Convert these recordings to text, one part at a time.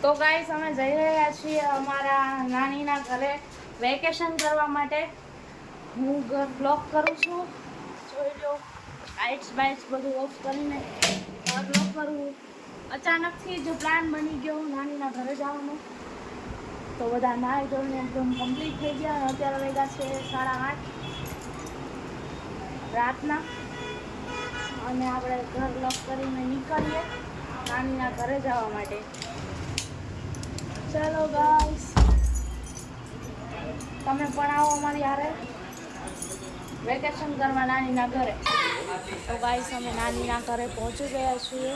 તો ગાઈસ અમે જઈ રહ્યા છીએ અમારા નાનીના ઘરે વેકેશન કરવા માટે. હું ઘર બ્લોક કરું છું, જોઈ લો. લાઇટ્સ બાઇટ્સ બધું ઓફ કરીને ઘર બ્લોક કરું. અચાનકથી જો પ્લાન બની ગયો નાનીના ઘરે જવાનો, તો બધા નાઈ ધોઈને એકદમ કમ્પ્લીટ થઈ ગયા. અત્યારે વાગ્યા છે 8:30 રાતના, અને આપણે ઘર બ્લોક કરીને નીકળીએ નાનીના ઘરે જવા માટે. ચલો ગાઈસ, તમે પણ આવો અમારી હારે વેકેશન કરવા નાનીના ઘરે. તો ગાઈસ અમે નાનીના ઘરે પહોંચી ગયા છીએ.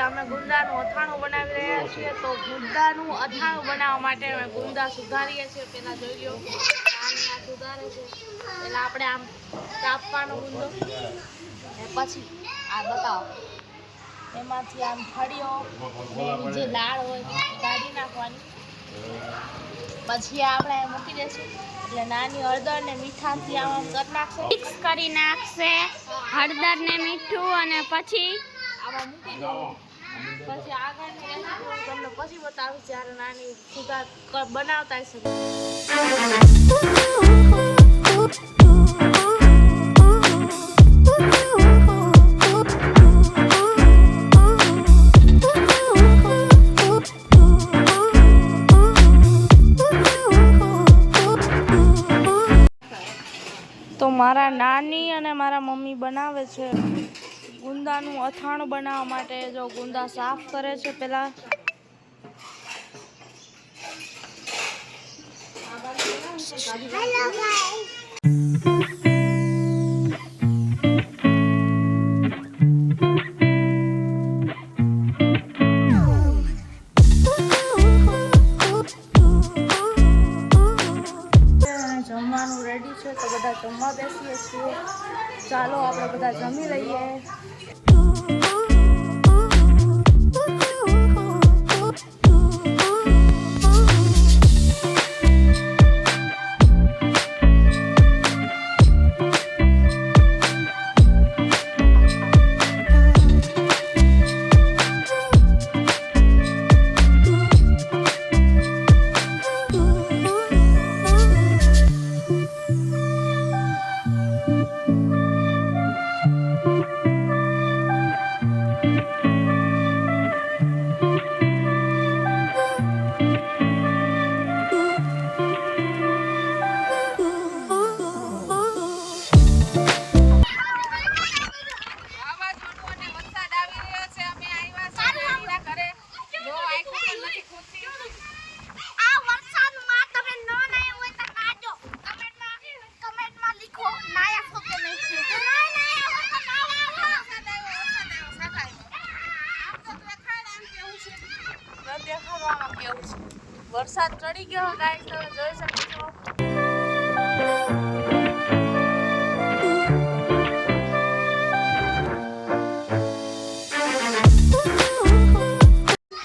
અમે ગુંદાનું અથાણું બનાવી રહ્યા છીએ. તો ગુંદાનું અથાણું બનાવવા માટે અમે ગુંદા સુધારીએ છીએ. પહેલા જોઈ લો, નાની સુધારે છે. પહેલા આપણે આમ કાપવાનો ગુંદો, અને પછી આ બતાવો એમાંથી આમ ફળીઓ એની જે લાળ હોય એ કાઢી નાખવાની. પછી આપણે મૂકી દઈશું એટલે નાની હળદર ને મીઠાથી આમ કરી નાખશે, મિક્સ કરી નાખશે હળદર ને મીઠું, અને પછી આમાં મૂકી દઉં. પછી આગળની રેસીપી તમને પછી બતાવીશ જ્યારે નાની સુધાર બનાવતા હશે. તો મારા નાની અને મારા મમ્મી બનાવે છે ગુંદાનું અથાણું બનાવવા માટે. જો ગુંદા સાફ કરે છે પહેલા. જમવાનું રેડી છે, તો બધા જમવા બેસીએ છીએ. ચાલો આપણે બધા જમી લઈએ. વરસાદ ચડી ગયો ગાઈસ, તમે જોઈ શકો છો.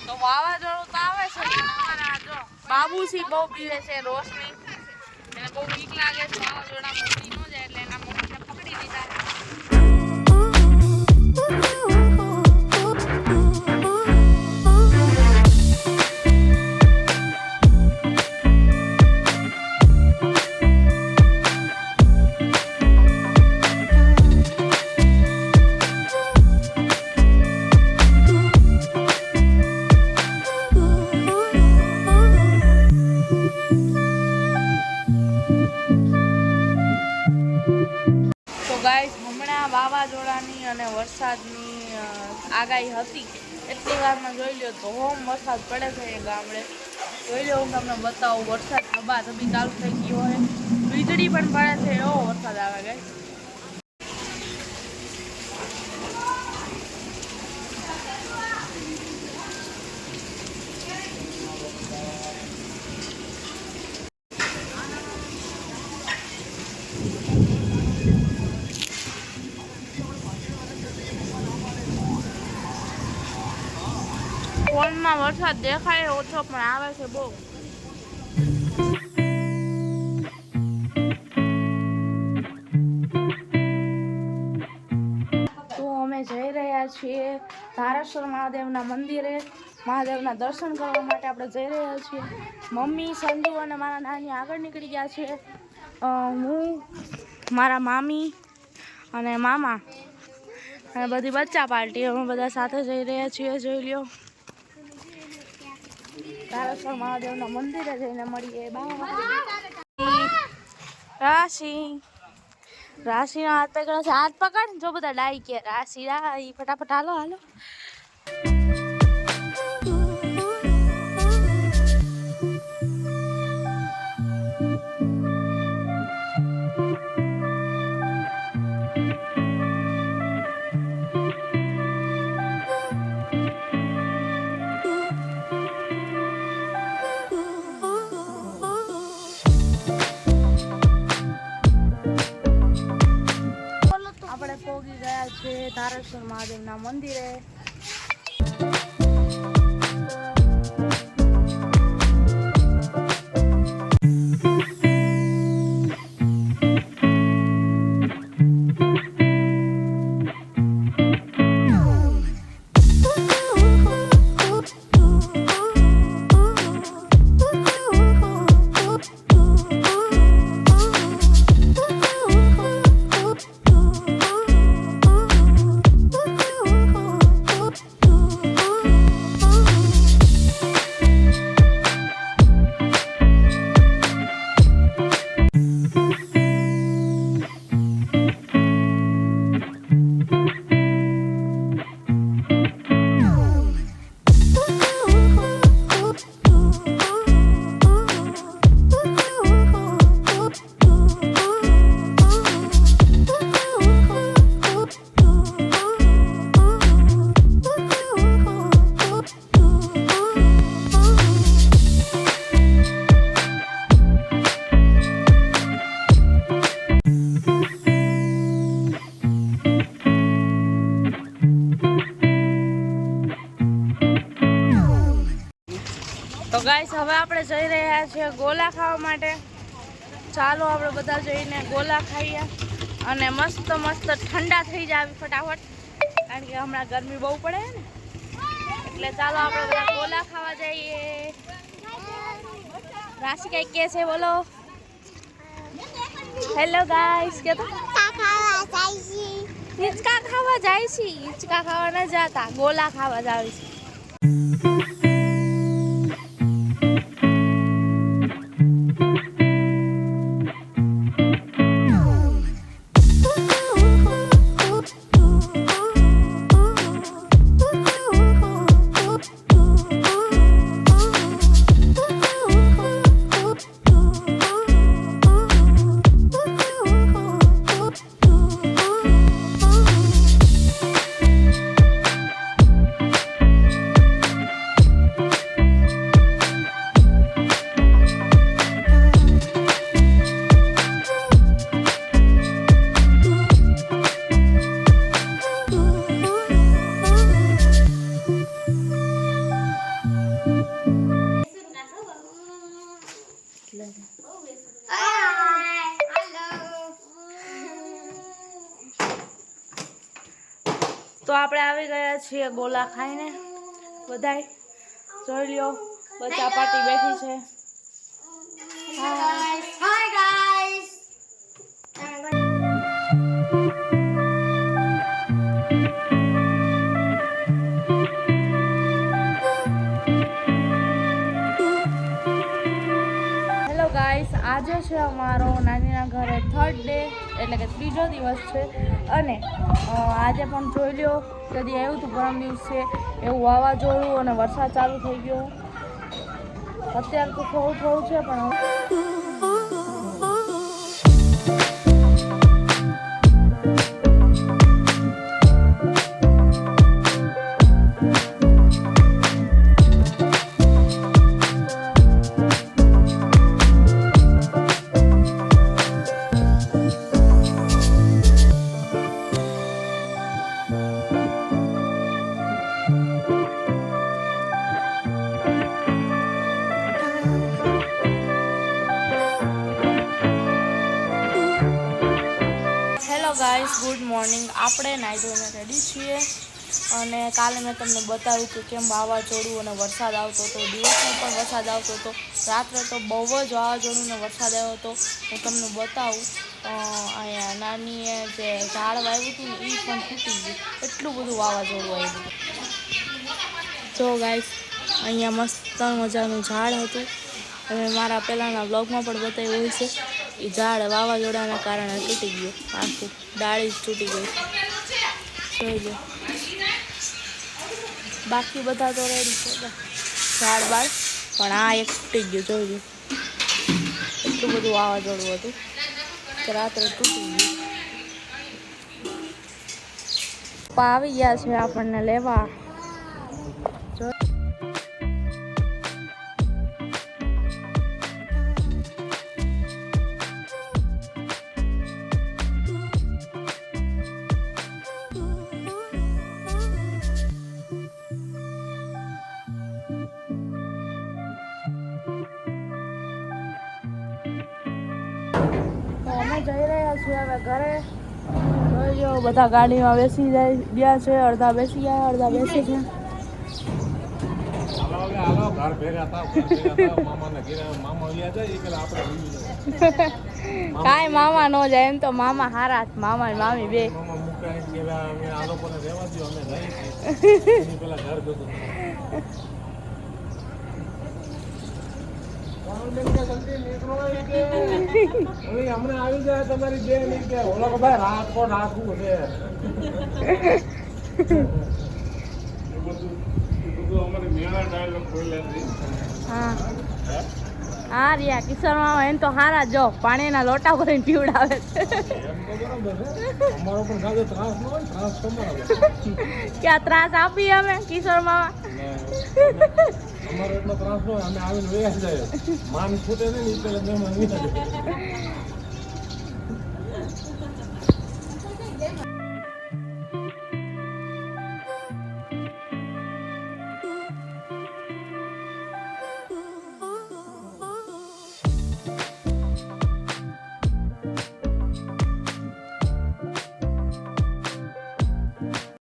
તો વાવાઝોડું તો આવે છે. અમારા જો બાબુસી બહુ પીવે છે, રોશની એને બહુ બીક લાગે છે વાવાઝોડા પકડી ન જાય, એટલે એના મમ્મીને પકડી દીધા. ગાઈસ, હમણાં વાવાઝોડાની અને વરસાદની આગાહી હતી. એટલી વારમાં જોઈ લો તો હોમ વરસાદ પડે છે એ ગામડે. જોઈ લો, હું તમને બતાવું. વરસાદ ધબાધબી ચાલુ થઈ ગયો હોય, વીજળી પણ પડે છે, એવો વરસાદ આવે ગાઈસ. ફોનમાં વરસાદ દેખાય ઓછો પણ આવે છે બહુ. તો અમે જઈ રહ્યા છીએ ધારેશ્વર મહાદેવના મંદિરે. મહાદેવના દર્શન કરવા માટે આપણે જઈ રહ્યા છીએ. મમ્મી, સંજુ અને મારા નાની આગળ નીકળી ગયા છે. હું, મારા મામી અને મામા અને બધી બચ્ચા પાર્ટી અમે બધા સાથે જઈ રહ્યા છીએ. જોઈ લ્યો, ધારેશ્વર મહાદેવના મંદિરે જઈને મળીએ. રાશિનો હાથ પકડો છે. હાથ પકડ. જો બધા ડાઈ કે રાશિ ડાઈ. ફટાફટ હાલો હાલો. આપણે પહોંચી ગયા છે ધારેશ્વર મહાદેવના મંદિરે. તો ગાઈસ હવે આપણે જઈ રહ્યા છીએ ગોલા ખાવા માટે. ચાલો આપણે બધા જઈને ગોલા ખાઈએ અને મસ્ત મસ્ત ઠંડા થઈ જાય ફટાફટ, કારણ કે હમણાં ગરમી બહુ પડે ને. એટલે ચાલો આપણે બધા ગોલા ખાવા જઈએ. રાશિ કઈ કે છે બોલો. હેલો ગાઈસ, કે તો હિંચકા ખાવા જાય છે. હિંચકા ખાવા ન જતા, ગોલા ખાવા જાય છે. તો આપણે આવી ગયા છીએ ગોલા ખાઈને. બધાય જોઈ લ્યો, બચ્ચા પાર્ટી બેઠી છે. Hi guys. હેલો ગાઈસ, આજે છે અમારો નાનીના ઘરે 3rd ડે, એટલે કે ત્રીજો દિવસ છે. અને આજે પણ જોઈ લ્યો, કદી આવ્યું હતું પરમ દિવસે એવું વાવાઝોડું અને વરસાદ ચાલુ થઈ ગયો. અત્યારે તો થોડું થોડું છે પણ ગુડ મોર્નિંગ. આપણે નાહી ધોઈને રેડી છીએ અને કાલે મેં તમને બતાવ્યું કે કેમ વાવાઝોડું અને વરસાદ આવતો હતો. દિવસમાં પણ વરસાદ આવતો હતો, રાત્રે તો બહુ જ વાવાઝોડું અને વરસાદ આવ્યો હતો. હું તમને બતાવું. અહીંયા નાનીએ જે ઝાડ વાવ્યું હતું ને એ પણ તૂટી ગયું, એટલું બધું વાવાઝોડું આવ્યું. જો ગાઈસ, અહીંયા મસ્ત મજાનું ઝાડ હતું અને મારા પહેલાંના બ્લોગમાં પણ બતાવ્યું હોય છે. એ ઝાડ વાવાઝોડાના કારણે તૂટી ગયું, આખું ડાળી જ તૂટી ગઈ. જોઈ લો, બાકી બધા તો રેડી છે ઝાડ બાળ, પણ આ એક તૂટી ગયું. જોઈ લો, એટલું બધું વાવાઝોડું હતું કે રાત્રે તૂટી ગયું. પપ્પા આવી ગયા છે આપણને લેવા. અમે જઈ રહ્યા છીએ હવે ઘરે. જો બધા ગાડીમાં બેસી ગયા છે, અડધા બેસી ગયા, અડધા બેસે છે. કાંઈ મામા ન જાય, એમ તો મામા હારા, મામા ને મામી બે. હમણાં આવી જાય તમારી બે મિનિટ કે ઓલો ભાઈ રાજકોટ રાખવું છે. હા હા રિયા, કિશોર મામા એમ તો હારા. જો પાણીના લોટા ભરીને પીવડાવે છે. અમારો પણ સાજો ત્રાસ ન હોય, ત્રાસ તમારો. ક્યાં ત્રાસ આપી અમે કિશોર મામા? અમારો એટલો ત્રાસ ન હોય, અમે આવીને વયા જાય. માન છૂટે નહીં એટલે મહેમાન નહીં થાય.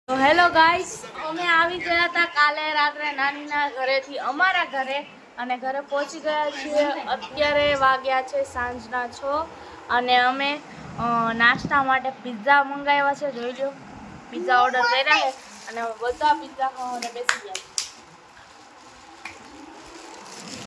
તો હેલો ગાઈસ, અમે આવી ગયા હતા કાલે રાત્રે નાનીના ઘરેથી અમારા ઘરે અને ઘરે પહોંચી ગયા છીએ. અત્યારે વાગ્યા છે સાંજના 6 અને અમે નાસ્તા માટે પિઝા મંગાવ્યા છે. જોઈ લો, પિઝા ઓર્ડર કર્યા છે અને બધા પિઝા ખાવાને બેસી ગયા છે.